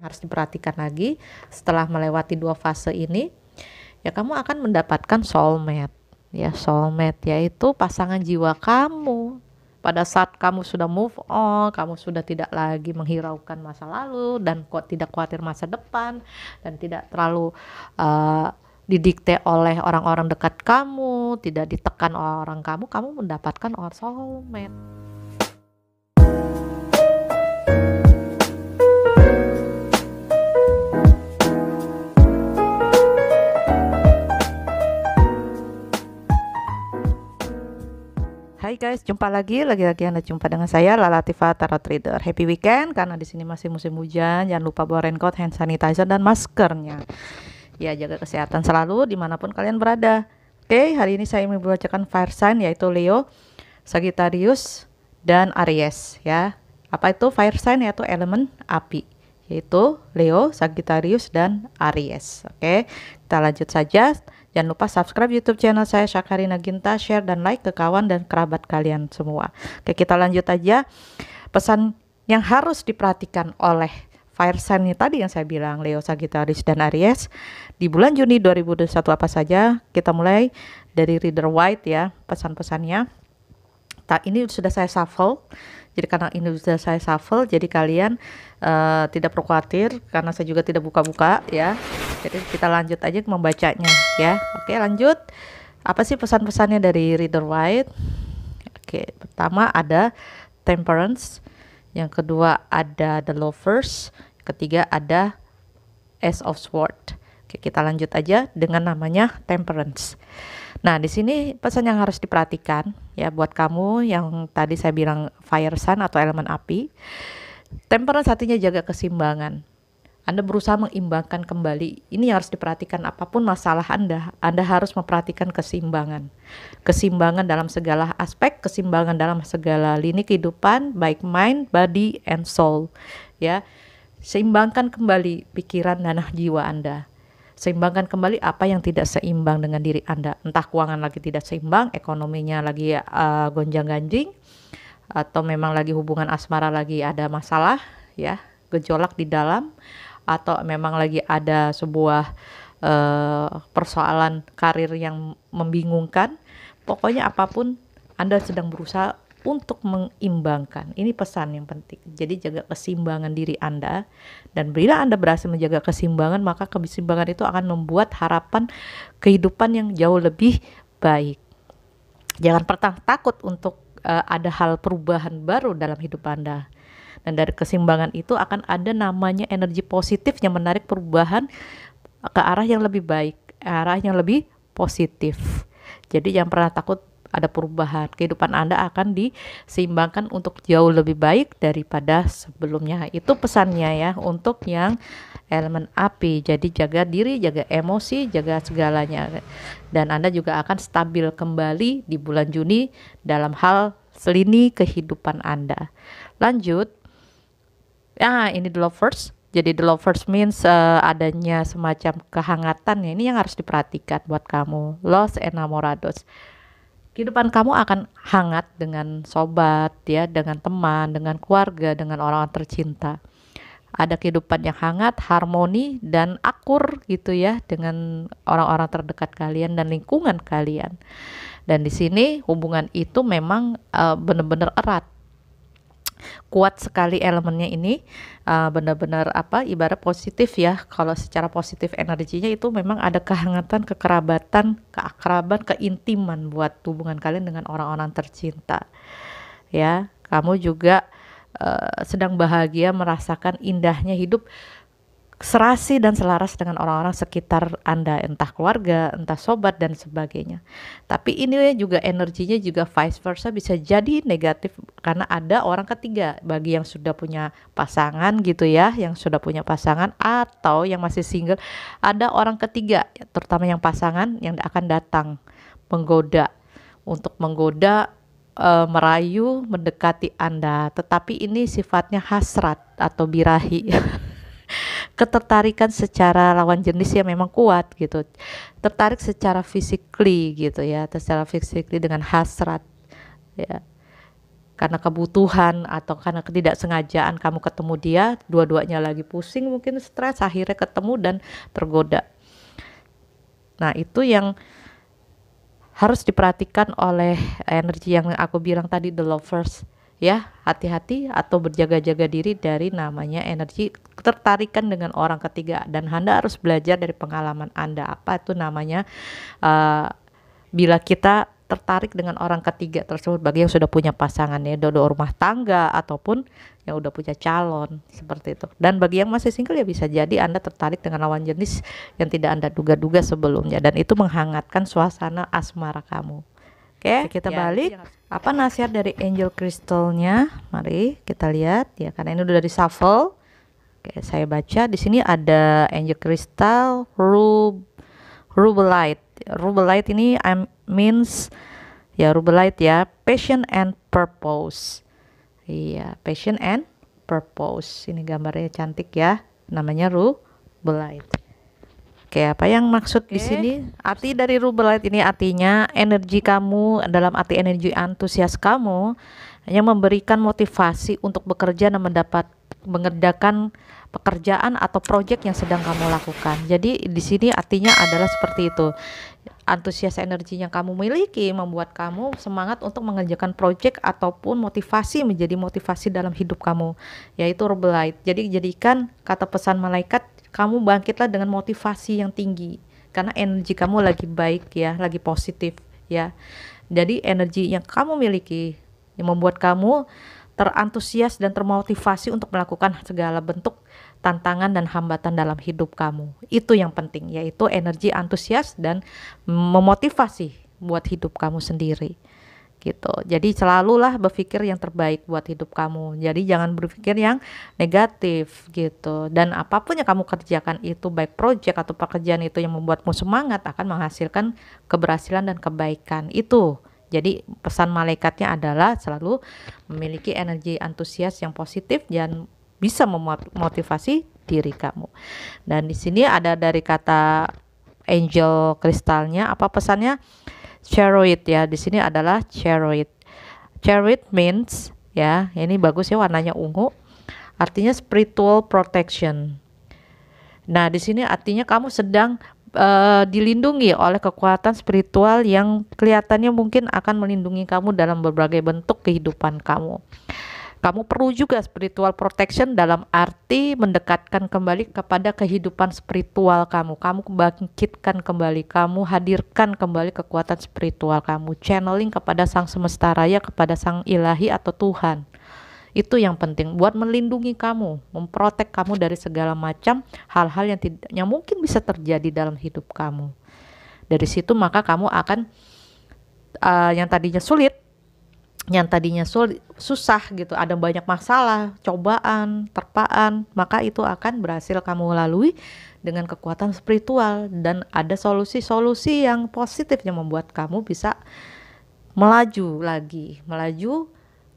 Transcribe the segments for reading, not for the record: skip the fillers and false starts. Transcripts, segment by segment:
harus diperhatikan lagi setelah melewati 2 fase ini, ya kamu akan mendapatkan soulmate. Ya, soulmate yaitu pasangan jiwa kamu. Pada saat kamu sudah move on, kamu sudah tidak lagi menghiraukan masa lalu dan kok tidak khawatir masa depan dan tidak terlalu didikte oleh orang-orang dekat kamu, tidak ditekan oleh orang kamu mendapatkan orang soulmate. Hai guys, jumpa lagi Anda jumpa dengan saya Lala Tifa Tarot Reader. Happy weekend karena di sini masih musim hujan. Jangan lupa bawa raincoat, hand sanitizer dan maskernya. Ya, jaga kesehatan selalu dimanapun kalian berada. Oke, hari ini saya ingin membacakan fire sign yaitu Leo, Sagittarius, dan Aries ya. Apa itu fire sign? Yaitu elemen api, yaitu Leo, Sagittarius, dan Aries. Oke, kita lanjut saja. Jangan lupa subscribe YouTube channel saya Syakarina Ginta, share dan like ke kawan dan kerabat kalian semua. Oke, kita lanjut aja. Pesan yang harus diperhatikan oleh fire sign ini tadi yang saya bilang, Leo, Sagittarius, dan Aries di bulan Juni 2021 apa saja? Kita mulai dari Reader White ya, pesan-pesannya. Ini sudah saya shuffle. Jadi karena ini sudah saya shuffle, jadi kalian tidak perlu khawatir karena saya juga tidak buka-buka ya. Jadi kita lanjut aja membacanya ya. Oke, lanjut. Apa sih pesan-pesannya dari Reader White? Oke, pertama ada Temperance, yang kedua ada The Lovers, ketiga ada Ace of Swords. Oke, kita lanjut aja dengan namanya Temperance. Nah, di sini pesan yang harus diperhatikan ya buat kamu yang tadi saya bilang fire sign atau elemen api. Temperance artinya jaga keseimbangan. Anda berusaha mengimbangkan kembali. Ini yang harus diperhatikan apapun masalah Anda harus memperhatikan keseimbangan. Keseimbangan dalam segala aspek, keseimbangan dalam segala lini kehidupan, baik mind, body, and soul. Ya, seimbangkan kembali pikiran dan jiwa Anda. Seimbangkan kembali apa yang tidak seimbang dengan diri Anda. Entah keuangan lagi tidak seimbang, ekonominya lagi gonjang-ganjing, atau memang lagi hubungan asmara lagi ada masalah, ya, gejolak di dalam, atau memang lagi ada sebuah persoalan karir yang membingungkan. Pokoknya apapun Anda sedang berusaha untuk mengimbangkan. Ini pesan yang penting. Jadi jaga keseimbangan diri Anda, dan bila Anda berhasil menjaga keseimbangan, maka keseimbangan itu akan membuat harapan kehidupan yang jauh lebih baik. Jangan pernah takut untuk ada hal perubahan baru dalam hidup Anda. Dan dari keseimbangan itu akan ada namanya energi positif yang menarik perubahan ke arah yang lebih baik, arah yang lebih positif. Jadi jangan pernah takut ada perubahan. Kehidupan Anda akan diseimbangkan untuk jauh lebih baik daripada sebelumnya. Itu pesannya ya untuk yang elemen api. Jadi jaga diri, jaga emosi, jaga segalanya. Dan Anda juga akan stabil kembali di bulan Juni dalam hal lini kehidupan Anda. Lanjut. Ini The Lovers. Jadi The Lovers means adanya semacam kehangatan ya. Ini yang harus diperhatikan buat kamu. Los Enamorados. Kehidupan kamu akan hangat dengan sobat ya, dengan teman, dengan keluarga, dengan orang-orang tercinta. Ada kehidupan yang hangat, harmoni dan akur gitu ya dengan orang-orang terdekat kalian dan lingkungan kalian. Dan di sini hubungan itu memang benar-benar erat. Kuat sekali elemennya ini, benar-benar ibarat positif ya. Kalau secara positif energinya itu memang ada kehangatan, kekerabatan, keakraban, keintiman buat hubungan kalian dengan orang-orang tercinta ya. Kamu juga sedang bahagia merasakan indahnya hidup serasi dan selaras dengan orang-orang sekitar Anda, entah keluarga, entah sobat dan sebagainya. Tapi ini juga energinya juga vice versa bisa jadi negatif karena ada orang ketiga bagi yang sudah punya pasangan gitu ya, yang sudah punya pasangan atau yang masih single, ada orang ketiga terutama yang pasangan yang akan datang menggoda merayu, mendekati Anda, tetapi ini sifatnya hasrat atau birahi. Ketertarikan secara lawan jenis yang memang kuat gitu, tertarik secara physically gitu ya, secara physically dengan hasrat ya. karena kebutuhan atau karena ketidaksengajaan kamu ketemu dia, dua-duanya lagi pusing, mungkin stres, akhirnya ketemu dan tergoda. Nah, itu yang harus diperhatikan oleh energi yang aku bilang tadi, the lovers. Ya, hati-hati atau berjaga-jaga diri dari namanya energi ketertarikan dengan orang ketiga, dan Anda harus belajar dari pengalaman Anda apa itu namanya bila kita tertarik dengan orang ketiga tersebut, bagi yang sudah punya pasangan ya, udah rumah tangga ataupun yang udah punya calon seperti itu. Dan bagi yang masih single ya bisa jadi Anda tertarik dengan lawan jenis yang tidak Anda duga-duga sebelumnya, dan itu menghangatkan suasana asmara kamu. Oke, kita balik. Apa nasihat dari angel crystalnya? Mari kita lihat ya, karena ini udah di shuffle. Oke, saya baca di sini ada angel crystal rubellite. Rubellite ini means ya, rubellite ya, passion and purpose. Iya, passion and purpose. Ini gambarnya cantik ya. Namanya rubellite. Oke, apa yang maksud di sini? Arti dari rubellite ini artinya energi kamu, dalam arti energi antusias kamu yang memberikan motivasi untuk bekerja dan mengerjakan pekerjaan atau proyek yang sedang kamu lakukan. Jadi di sini artinya adalah seperti itu. Antusias energi yang kamu miliki membuat kamu semangat untuk mengerjakan proyek ataupun motivasi, menjadi motivasi dalam hidup kamu, yaitu rubellite. Jadi jadikan kata pesan malaikat, kamu bangkitlah dengan motivasi yang tinggi karena energi kamu lagi baik ya, lagi positif ya. Jadi energi yang kamu miliki yang membuat kamu terantusias dan termotivasi untuk melakukan segala bentuk tantangan dan hambatan dalam hidup kamu. Itu yang penting, yaitu energi antusias dan memotivasi buat hidup kamu sendiri gitu. Jadi selalulah berpikir yang terbaik buat hidup kamu. Jadi jangan berpikir yang negatif gitu. Dan apapun yang kamu kerjakan itu, baik proyek atau pekerjaan itu yang membuatmu semangat, akan menghasilkan keberhasilan dan kebaikan. Itu. Jadi pesan malaikatnya adalah selalu memiliki energi antusias yang positif dan bisa memotivasi diri kamu. Dan di sini ada dari kata angel kristalnya, apa pesannya? Chariot ya, di sini adalah chariot. Chariot means ya, ini bagus ya, warnanya ungu. Artinya spiritual protection. Nah, di sini artinya kamu sedang dilindungi oleh kekuatan spiritual yang kelihatannya mungkin akan melindungi kamu dalam berbagai bentuk kehidupan kamu. Kamu perlu juga spiritual protection dalam arti mendekatkan kembali kepada kehidupan spiritual kamu. Kamu bangkitkan kembali, kamu hadirkan kembali kekuatan spiritual kamu. Channeling kepada Sang Semesta Raya, kepada Sang Ilahi atau Tuhan. Itu yang penting buat melindungi kamu, memprotek kamu dari segala macam hal-hal yang mungkin bisa terjadi dalam hidup kamu. Dari situ maka kamu akan yang tadinya susah gitu, ada banyak masalah, cobaan, terpaan, maka itu akan berhasil kamu lalui dengan kekuatan spiritual, dan ada solusi-solusi yang positif yang membuat kamu bisa melaju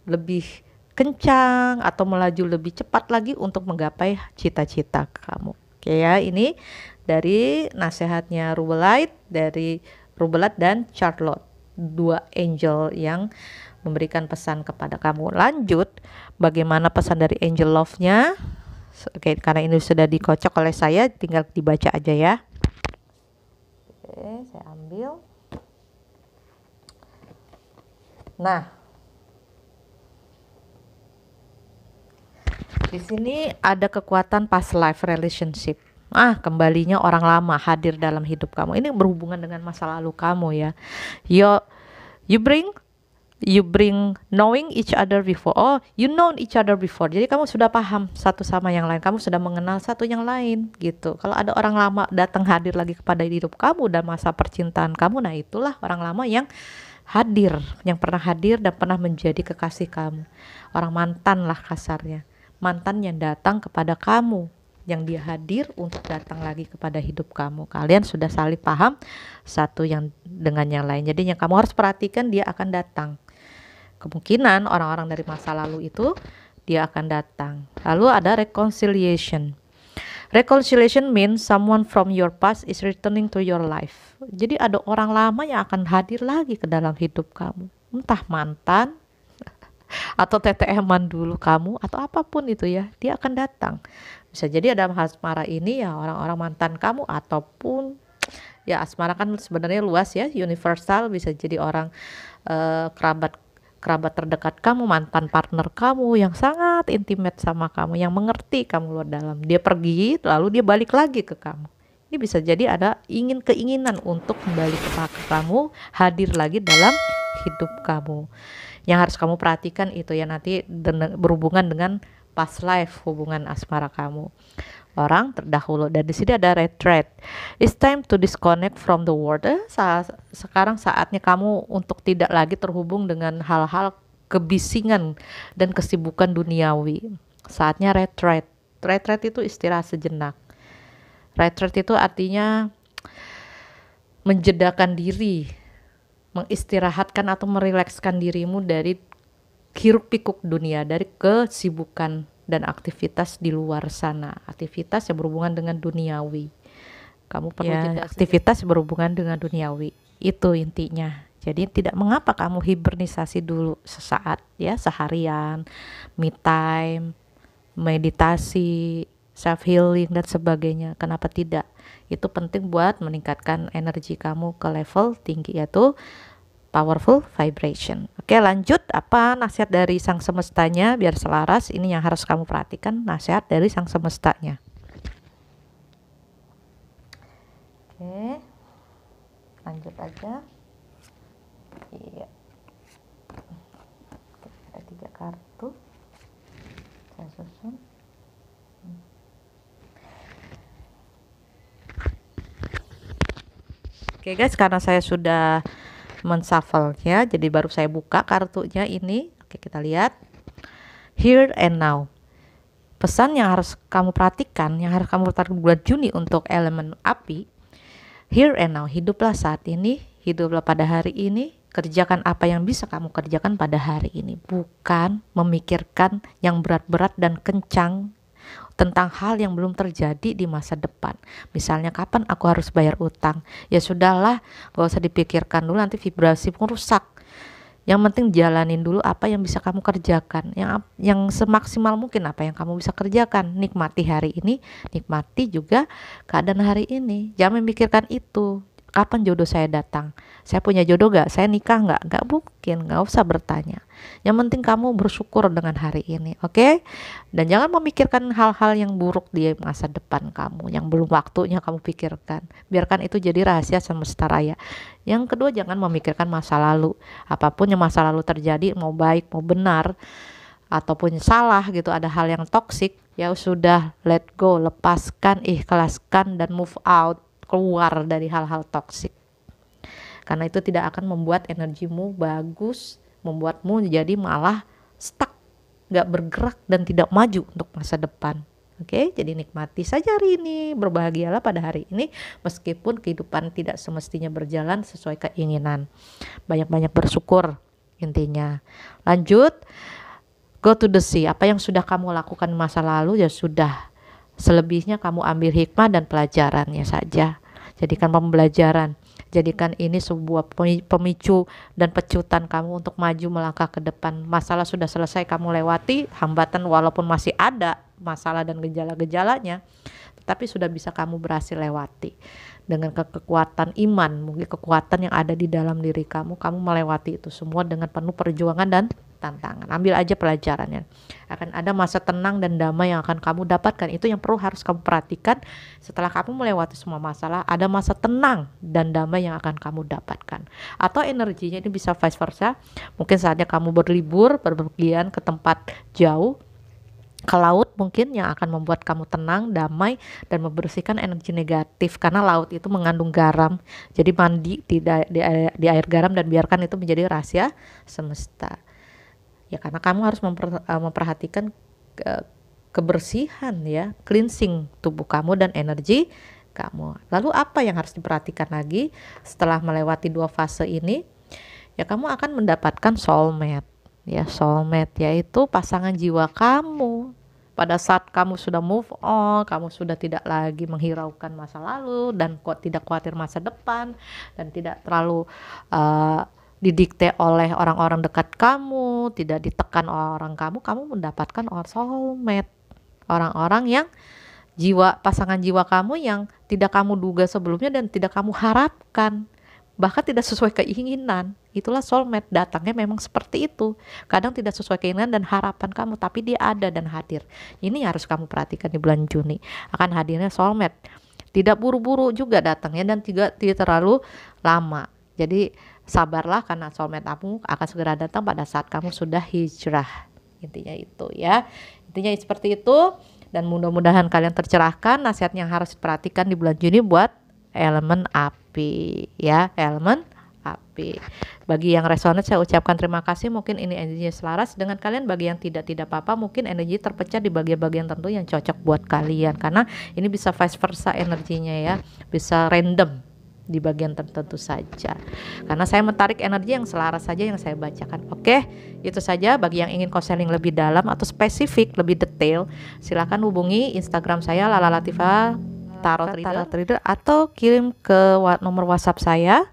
lebih kencang atau melaju lebih cepat lagi untuk menggapai cita-cita kamu. Oke ya, ini dari nasihatnya Rubellite, dari Rubellite dan Charlotte, dua angel yang memberikan pesan kepada kamu. Lanjut, bagaimana pesan dari angel love-nya? Oke, karena ini sudah dikocok oleh saya, tinggal dibaca aja ya. Oke, saya ambil. Nah, di sini ada kekuatan past life relationship. Kembalinya orang lama hadir dalam hidup kamu. Ini berhubungan dengan masa lalu kamu ya. You bring knowing each other before. You known each other before. Jadi kamu sudah paham satu sama yang lain. Kamu sudah mengenal satu yang lain gitu. Kalau ada orang lama datang hadir lagi kepada hidup kamu dan masa percintaan kamu, nah itulah orang lama yang hadir, yang pernah hadir dan pernah menjadi kekasih kamu. Orang mantan lah kasarnya. Mantan yang datang kepada kamu, yang dia hadir untuk datang lagi kepada hidup kamu. Kalian sudah saling paham satu yang dengan yang lain. Jadi yang kamu harus perhatikan, dia akan datang. Kemungkinan orang-orang dari masa lalu itu dia akan datang. Lalu ada reconciliation. Reconciliation means someone from your past is returning to your life. Jadi ada orang lama yang akan hadir lagi ke dalam hidup kamu. Entah mantan atau TTM-an dulu kamu atau apapun itu ya, dia akan datang. Bisa jadi ada asmara ini ya orang-orang mantan kamu, ataupun ya asmara kan sebenarnya luas ya, universal, bisa jadi orang kerabat kerabat terdekat kamu, mantan partner kamu yang sangat intimate sama kamu, yang mengerti kamu luar dalam. Dia pergi lalu dia balik lagi ke kamu. Ini bisa jadi ada keinginan untuk kembali ke kamu, hadir lagi dalam hidup kamu. Yang harus kamu perhatikan itu ya, nanti berhubungan dengan past life, hubungan asmara kamu, orang terdahulu. Dan di sini ada retreat. It's time to disconnect from the world. Sekarang saatnya kamu untuk tidak lagi terhubung dengan hal-hal kebisingan dan kesibukan duniawi. Saatnya retreat. Retreat itu istirahat sejenak. Retreat itu artinya menjedakan diri, mengistirahatkan atau merilekskan dirimu dari hiruk pikuk dunia, dari kesibukan dan aktivitas di luar sana, aktivitas yang berhubungan dengan duniawi. Kamu perlu ya, aktivitas yang berhubungan dengan duniawi, itu intinya. Jadi tidak mengapa kamu hibernisasi dulu sesaat ya, seharian, me time, meditasi, self healing dan sebagainya. Kenapa tidak? Itu penting buat meningkatkan energi kamu ke level tinggi, yaitu powerful vibration. Oke, lanjut. Apa nasihat dari sang semestanya biar selaras? Ini yang harus kamu perhatikan, nasihat dari sang semestanya. Oke, lanjut aja. Iya, ada 3 kartu. Saya susun. Oke guys, karena saya sudah menshuffle ya, jadi baru saya buka kartunya ini. Oke, kita lihat here and now. Pesan yang harus kamu perhatikan, yang harus kamu perhatikan bulan Juni untuk elemen api, here and now. Hiduplah saat ini, hiduplah pada hari ini, kerjakan apa yang bisa kamu kerjakan pada hari ini, bukan memikirkan yang berat-berat dan kencang tentang hal yang belum terjadi di masa depan. Misalnya kapan aku harus bayar utang, ya sudahlah, gak usah dipikirkan dulu, nanti vibrasimu rusak. Yang penting jalanin dulu apa yang bisa kamu kerjakan, yang semaksimal mungkin apa yang kamu bisa kerjakan. Nikmati hari ini, nikmati juga keadaan hari ini. Jangan memikirkan itu, kapan jodoh saya datang, saya punya jodoh gak, saya nikah gak mungkin, gak usah bertanya. Yang penting kamu bersyukur dengan hari ini, oke? Dan jangan memikirkan hal-hal yang buruk di masa depan kamu, yang belum waktunya kamu pikirkan. Biarkan itu jadi rahasia semesta raya. Yang kedua, jangan memikirkan masa lalu. Apapun yang masa lalu terjadi, mau baik, mau benar, ataupun salah gitu, ada hal yang toksik, ya sudah, let go, lepaskan, ikhlaskan, dan move out, keluar dari hal-hal toksik. Karena itu tidak akan membuat energimu bagus, membuatmu jadi malah stuck, gak bergerak dan tidak maju untuk masa depan. Oke, jadi nikmati saja hari ini, berbahagialah pada hari ini, meskipun kehidupan tidak semestinya berjalan sesuai keinginan. Banyak-banyak bersyukur intinya. Lanjut, go to the sea. Apa yang sudah kamu lakukan masa lalu ya sudah. Selebihnya kamu ambil hikmah dan pelajarannya saja. Jadikan pembelajaran. Jadikan ini sebuah pemicu dan pecutan kamu untuk maju melangkah ke depan. Masalah sudah selesai kamu lewati, hambatan walaupun masih ada masalah dan gejala-gejalanya, tetapi sudah bisa kamu berhasil lewati. Dengan kekuatan iman, mungkin kekuatan yang ada di dalam diri kamu melewati itu semua dengan penuh perjuangan dan tantangan. Ambil aja pelajarannya. Akan ada masa tenang dan damai yang akan kamu dapatkan. Itu yang harus kamu perhatikan. Setelah kamu melewati semua masalah, ada masa tenang dan damai yang akan kamu dapatkan. Atau energinya ini bisa vice versa. Mungkin saatnya kamu berlibur, berpergian ke tempat jauh, ke laut mungkin, yang akan membuat kamu tenang, damai, dan membersihkan energi negatif. Karena laut itu mengandung garam. Jadi mandi di air garam dan biarkan itu menjadi rahasia semesta. Ya, karena kamu harus memperhatikan kebersihan ya, cleansing tubuh kamu dan energi kamu. Lalu apa yang harus diperhatikan lagi setelah melewati 2 fase ini? Ya, kamu akan mendapatkan soulmate. Ya, soulmate yaitu pasangan jiwa kamu. Pada saat kamu sudah move on, kamu sudah tidak lagi menghiraukan masa lalu dan tidak khawatir masa depan, dan tidak terlalu didikte oleh orang-orang dekat kamu, tidak ditekan oleh orang kamu mendapatkan soulmate. Orang-orang yang pasangan jiwa kamu yang tidak kamu duga sebelumnya dan tidak kamu harapkan, bahkan tidak sesuai keinginan. Itulah soulmate, datangnya memang seperti itu. Kadang tidak sesuai keinginan dan harapan kamu, tapi dia ada dan hadir. Ini harus kamu perhatikan di bulan Juni, akan hadirnya soulmate. Tidak buru-buru juga datangnya dan tidak terlalu lama. Jadi sabarlah, karena soulmate kamu akan segera datang pada saat kamu sudah hijrah. Intinya itu ya. Intinya seperti itu, dan mudah-mudahan kalian tercerahkan. Nasihat yang harus diperhatikan di bulan Juni buat elemen api ya, elemen api. Bagi yang resonate saya ucapkan terima kasih, mungkin ini energinya selaras dengan kalian. Bagi yang tidak apa-apa, mungkin energi terpecah di bagian-bagian tertentu yang cocok buat kalian, karena ini bisa vice versa energinya ya, bisa random di bagian tertentu saja, karena saya mentarik energi yang selaras saja yang saya bacakan. Oke, itu saja. Bagi yang ingin konseling lebih dalam atau spesifik, lebih detail, silakan hubungi Instagram saya Lala Latifah Tarot Reader, atau kirim ke nomor WhatsApp saya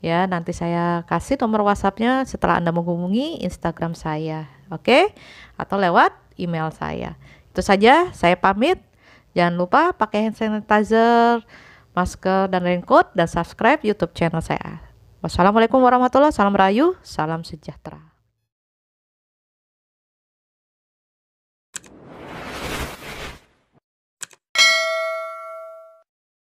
ya. Nanti saya kasih nomor WhatsAppnya setelah Anda menghubungi Instagram saya, oke? Atau lewat email saya. Itu saja, saya pamit. Jangan lupa pakai hand sanitizer, masker, dan raincoat, dan subscribe YouTube channel saya. Wassalamualaikum warahmatullahi wabarakatuh. Salam rahayu, salam sejahtera.